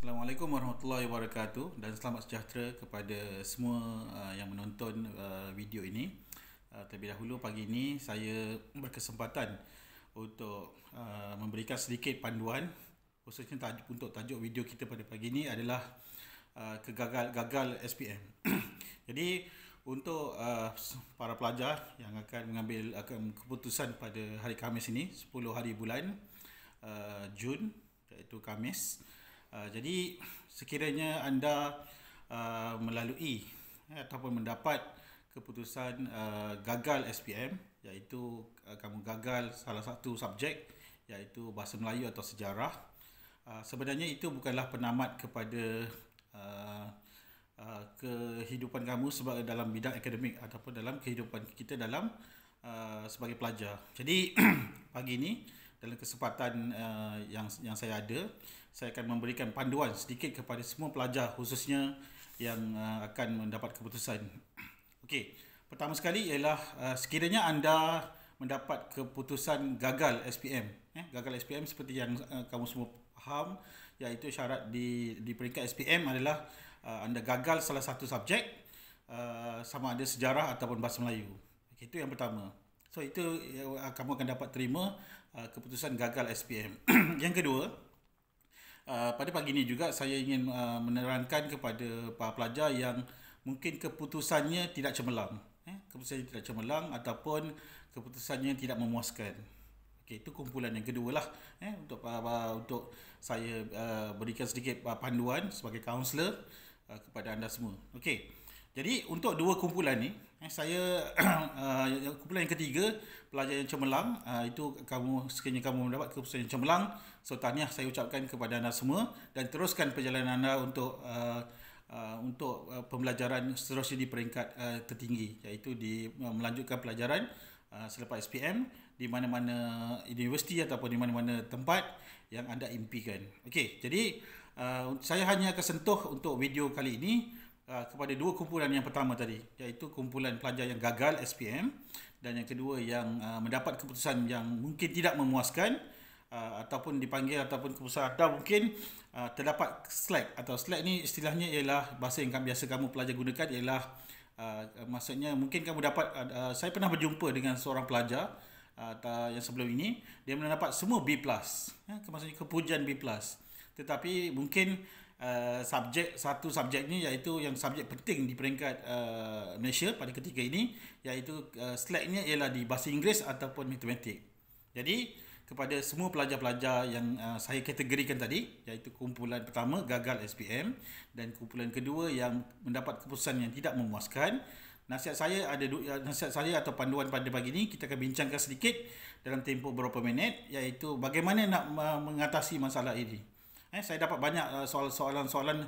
Assalamualaikum warahmatullahi wabarakatuh dan selamat sejahtera kepada semua yang menonton video ini. Terlebih dahulu pagi ini saya berkesempatan untuk memberikan sedikit panduan khususnya untuk tajuk video kita pada pagi ini adalah gagal SPM. Jadi untuk para pelajar yang akan mengambil keputusan pada hari Khamis ini 10 hari bulan Jun, iaitu Khamis. Jadi sekiranya anda melalui ataupun mendapat keputusan gagal SPM, iaitu kamu gagal salah satu subjek iaitu Bahasa Melayu atau Sejarah, sebenarnya itu bukanlah penamat kepada kehidupan kamu sebagai dalam bidang akademik ataupun dalam kehidupan kita dalam sebagai pelajar. Jadi pagi ini dalam kesempatan yang saya ada, saya akan memberikan panduan sedikit kepada semua pelajar khususnya yang akan mendapat keputusan. Okey, pertama sekali ialah sekiranya anda mendapat keputusan gagal SPM. Gagal SPM seperti yang kamu semua faham, iaitu syarat di peringkat SPM adalah anda gagal salah satu subjek, sama ada sejarah ataupun bahasa Melayu. Okay, itu yang pertama. So itu kamu akan dapat terima keputusan gagal SPM. Yang kedua, pada pagi ini juga saya ingin menerangkan kepada para pelajar yang mungkin keputusannya tidak cemerlang, keputusannya tidak cemerlang ataupun keputusannya tidak memuaskan. Okey, itu kumpulan yang kedua lah, untuk saya berikan sedikit panduan sebagai kaunselor kepada anda semua. Okey, jadi untuk dua kumpulan ni, saya kumpulan yang ketiga, pelajar yang cemerlang, itu sekiranya kamu mendapat keputusan yang cemerlang, so tahniah saya ucapkan kepada anda semua dan teruskan perjalanan anda untuk pembelajaran seterusnya di peringkat tertinggi, iaitu melanjutkan pelajaran selepas SPM di mana-mana universiti ataupun di mana-mana tempat yang anda impikan. Okey, jadi saya hanya akan sentuh untuk video kali ini kepada dua kumpulan yang pertama tadi, iaitu kumpulan pelajar yang gagal SPM dan yang kedua yang mendapat keputusan yang mungkin tidak memuaskan ataupun dipanggil ataupun keputusan atau mungkin terdapat slack. Atau slack ni istilahnya ialah bahasa yang biasa kamu pelajar gunakan ialah maksudnya mungkin kamu dapat saya pernah berjumpa dengan seorang pelajar yang sebelum ini, dia mendapat semua B+, maksudnya kepujian B+, tetapi mungkin satu subjeknya iaitu yang subjek penting di peringkat Malaysia pada ketika ini, iaitu slacknya ialah di bahasa Inggeris ataupun matematik. Jadi kepada semua pelajar-pelajar yang saya kategorikan tadi, iaitu kumpulan pertama gagal SPM dan kumpulan kedua yang mendapat keputusan yang tidak memuaskan, nasihat saya atau panduan pada pagi ini kita akan bincangkan sedikit dalam tempoh beberapa minit, iaitu bagaimana nak mengatasi masalah ini. Saya dapat banyak soalan-soalan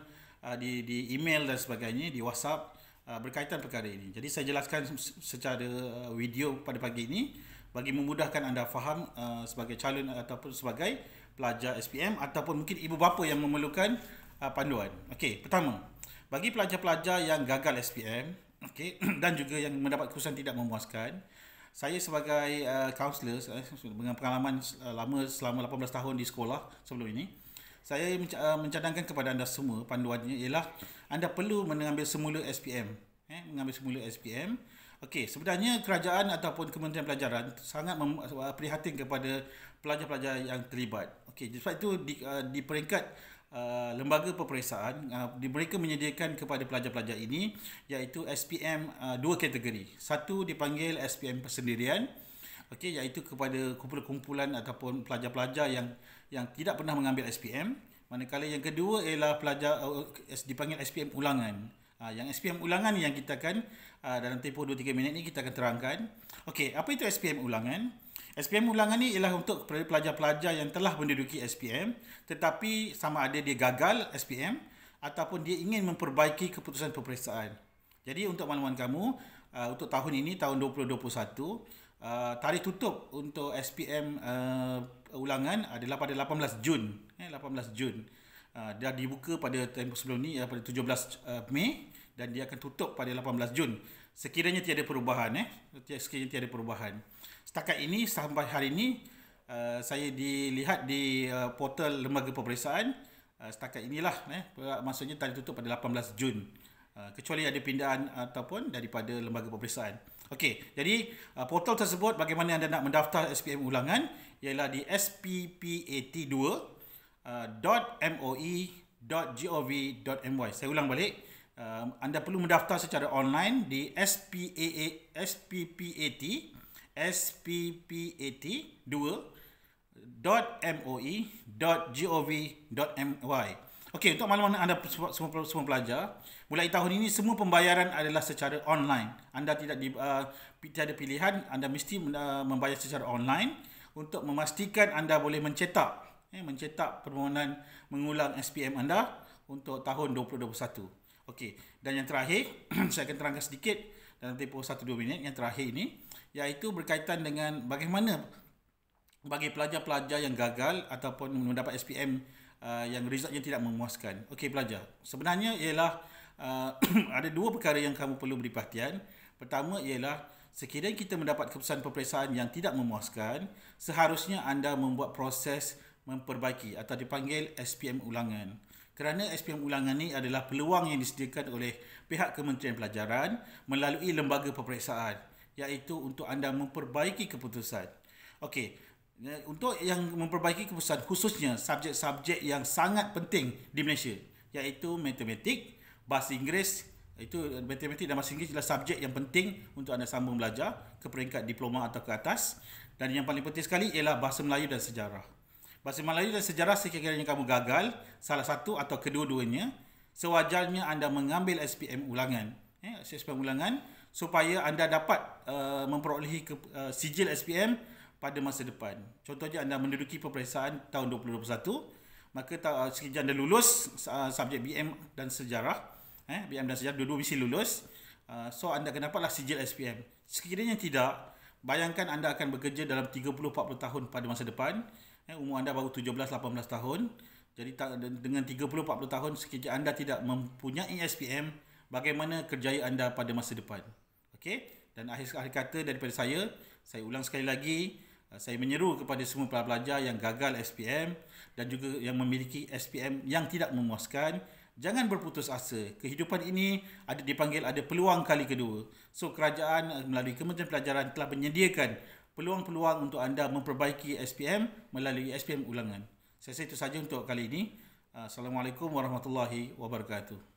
di email dan sebagainya, di WhatsApp berkaitan perkara ini. Jadi saya jelaskan secara video pada pagi ini bagi memudahkan anda faham sebagai calon ataupun sebagai pelajar SPM ataupun mungkin ibu bapa yang memerlukan panduan. Okey, pertama, bagi pelajar-pelajar yang gagal SPM, okey, dan juga yang mendapat keputusan tidak memuaskan, saya sebagai kaunselor dengan pengalaman lama selama 18 tahun di sekolah sebelum ini, saya mencadangkan kepada anda semua panduannya ialah anda perlu mengambil semula SPM. Mengambil semula SPM. Okey, sebenarnya kerajaan ataupun Kementerian Pelajaran sangat prihatin kepada pelajar-pelajar yang terlibat. Okey, sebab itu di peringkat lembaga peperiksaan, mereka menyediakan kepada pelajar-pelajar ini iaitu SPM dua kategori. Satu dipanggil SPM persendirian, okey, iaitu kepada kumpulan-kumpulan ataupun pelajar-pelajar yang tidak pernah mengambil SPM. Manakala yang kedua ialah pelajar dipanggil SPM ulangan. Yang SPM ulangan yang kita akan dalam tempoh 2-3 minit ni kita akan terangkan. Okey, apa itu SPM ulangan? SPM ulangan ni ialah untuk pelajar-pelajar yang telah menduduki SPM tetapi sama ada dia gagal SPM ataupun dia ingin memperbaiki keputusan peperiksaan. Jadi untuk makluman kamu, untuk tahun ini, tahun 2021, tarikh tutup untuk SPM ulangan adalah pada 18 Jun. 18 Jun. Dah dibuka pada tempoh sebelum ni pada 17 Mei dan dia akan tutup pada 18 Jun. Sekiranya tiada perubahan, Setakat ini sampai hari ini saya dilihat di portal lembaga peperiksaan setakat inilah maksudnya tarikh tutup pada 18 Jun. Kecuali ada pindahan ataupun daripada lembaga peperiksaan. Okey, jadi portal tersebut bagaimana anda nak mendaftar SPM ulangan ialah di sppat2.moi.gov.my. Saya ulang balik. Anda perlu mendaftar secara online di sppat2.moi.gov.my. Okey, untuk makluman anda semua pelajar, mulai tahun ini semua pembayaran adalah secara online. Anda tiada pilihan, anda mesti membayar secara online untuk memastikan anda boleh mencetak permohonan mengulang SPM anda untuk tahun 2021. Okey, dan yang terakhir saya akan terangkan sedikit dalam tempoh 1-2 minit yang terakhir ini, iaitu berkaitan dengan bagaimana bagi pelajar-pelajar yang gagal ataupun mendapat SPM yang resultnya tidak memuaskan. Okey pelajar, sebenarnya ialah ada dua perkara yang kamu perlu beri perhatian. Pertama ialah sekiranya kita mendapat keputusan peperiksaan yang tidak memuaskan, seharusnya anda membuat proses memperbaiki atau dipanggil SPM ulangan. Kerana SPM ulangan ini adalah peluang yang disediakan oleh pihak Kementerian Pelajaran melalui lembaga peperiksaan, iaitu untuk anda memperbaiki keputusan. Okey, untuk yang memperbaiki keputusan khususnya subjek-subjek yang sangat penting di Malaysia, iaitu matematik, bahasa Inggeris. Itu matematik dan bahasa Inggeris adalah subjek yang penting untuk anda sambung belajar ke peringkat diploma atau ke atas. Dan yang paling penting sekali ialah bahasa Melayu dan sejarah. Bahasa Melayu dan sejarah sekiranya kamu gagal salah satu atau kedua-duanya, sewajarnya anda mengambil SPM ulangan. SPM ulangan supaya anda dapat memperolehi sijil SPM pada masa depan. Contohnya anda menduduki peperiksaan tahun 2021, maka sekiranya anda lulus subjek BM dan sejarah, BM dan sejarah dua-dua mesti lulus, so anda akan dapatlah sijil SPM. Sekiranya tidak, bayangkan anda akan bekerja dalam 30-40 tahun pada masa depan, umur anda baru 17-18 tahun, jadi dengan 30-40 tahun sekiranya anda tidak mempunyai SPM, bagaimana kerjaya anda pada masa depan? Okey, dan akhir kata daripada saya ulang sekali lagi, saya menyeru kepada semua pelajar yang gagal SPM dan juga yang memiliki SPM yang tidak memuaskan, jangan berputus asa. Kehidupan ini dipanggil ada peluang kali kedua. So kerajaan melalui Kementerian Pelajaran telah menyediakan peluang-peluang untuk anda memperbaiki SPM melalui SPM ulangan. Saya rasa itu saja untuk kali ini. Assalamualaikum warahmatullahi wabarakatuh.